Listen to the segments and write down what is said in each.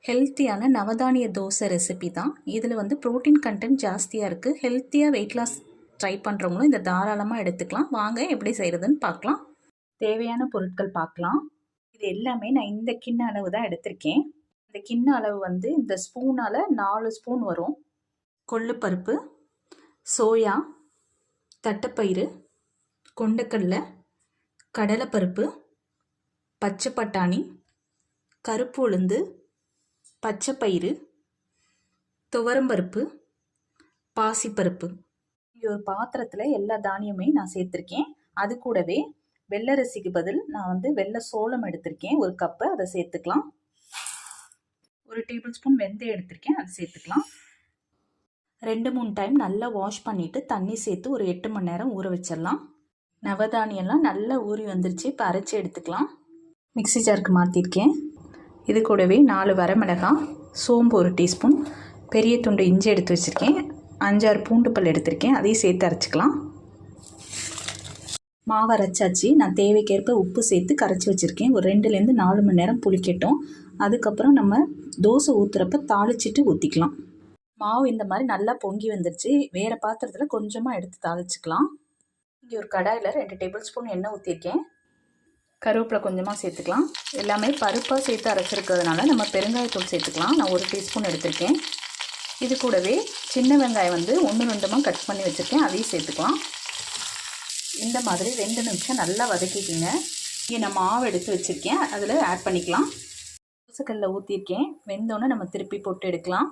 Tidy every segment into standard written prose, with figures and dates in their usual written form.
ஹெல்த்தியான நவதானிய தோசை ரெசிபி தான். இதில் வந்து ப்ரோட்டீன் கண்டென்ட் ஜாஸ்தியாக இருக்குது. ஹெல்த்தியாக வெயிட் லாஸ் ட்ரை பண்ணுறவங்களும் இதை தாராளமாக எடுத்துக்கலாம். வாங்க எப்படி செய்கிறதுன்னு பார்க்கலாம். தேவையான பொருட்கள் பார்க்கலாம். இது எல்லாமே நான் இந்த கிண்ண அளவு தான் எடுத்திருக்கேன். இந்த கிண்ண அளவு வந்து இந்த ஸ்பூனால் 4 ஸ்பூன் வரும். கொள்ளுப்பருப்பு, சோயா, தட்டைப்பயிறு, கொண்டக்கடலை, கடலைப்பருப்பு, பச்சை பட்டாணி, கருப்பு உளுந்து, பச்சைப்பயிறு, துவரம்பருப்பு, பாசிப்பருப்பு. இங்கே ஒரு பாத்திரத்தில் எல்லா தானியமே நான் சேர்த்துருக்கேன். அது கூடவே வெள்ளரிசிக்கு பதில் நான் வந்து வெள்ளை சோளம் எடுத்திருக்கேன் 1 கப்பு. அதை சேர்த்துக்கலாம். 1 டேபிள் ஸ்பூன் வெந்தயம் எடுத்திருக்கேன், அதை சேர்த்துக்கலாம். 2-3 டைம் நல்லா வாஷ் பண்ணிவிட்டு தண்ணி சேர்த்து ஒரு 8 மணி நேரம் ஊற வச்சிடலாம். நவதானியெல்லாம் நல்லா ஊறி வந்துருச்சு. இப்போ அரைச்சி எடுத்துக்கலாம். மிக்ஸி ஜாருக்கு மாற்றிருக்கேன். இது கூடவே 4 வரமிளகாய், சோம்பு 1 டீஸ்பூன், பெரிய துண்டு இஞ்சி எடுத்து வச்சுருக்கேன், 5-6 பூண்டு பல் எடுத்திருக்கேன், அதையும் சேர்த்து அரைச்சிக்கலாம். மாவு அரைச்சாச்சு. நான் தேவைக்கேற்ப உப்பு சேர்த்து கரைச்சி வச்சுருக்கேன். ஒரு 2-4 மணி நேரம் புளிக்கட்டும். அதுக்கப்புறம் நம்ம தோசை ஊற்றுறப்ப தாளிச்சிட்டு ஊற்றிக்கலாம். மாவு இந்த மாதிரி நல்லா பொங்கி வந்துருச்சு. வேறு பாத்திரத்தில் கொஞ்சமாக எடுத்து தாளிச்சிக்கலாம். இங்கே ஒரு கடாயில் 2 டேபிள் ஸ்பூன் எண்ணெய் ஊற்றிருக்கேன். கருவேப்பிலை கொஞ்சமாக சேர்த்துக்கலாம். எல்லாமே பருப்பாக சேர்த்து அரைச்சிருக்கிறதுனால நம்ம பெருங்காயத்தூள் சேர்த்துக்கலாம். நான் 1 டீஸ்பூன் எடுத்திருக்கேன். இது கூடவே சின்ன வெங்காயம் வந்து 1-2 கட் பண்ணி வச்சுருக்கேன், அதையும் சேர்த்துக்கலாம். இந்த மாதிரி 2 நிமிஷம் நல்லா வதக்கிக்கிங்க. இங்கே நான் மாவு எடுத்து வச்சுருக்கேன், அதில் ஆட் பண்ணிக்கலாம். தோசைக்கல்லில் ஊற்றிருக்கேன். வெந்தோன்னே நம்ம திருப்பி போட்டு எடுக்கலாம்.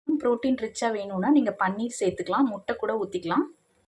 ப்ரோட்டீன் ரிச்சாக வேணும்னா நீங்கள் பன்னீர் சேர்த்துக்கலாம், முட்டை கூட ஊற்றிக்கலாம்.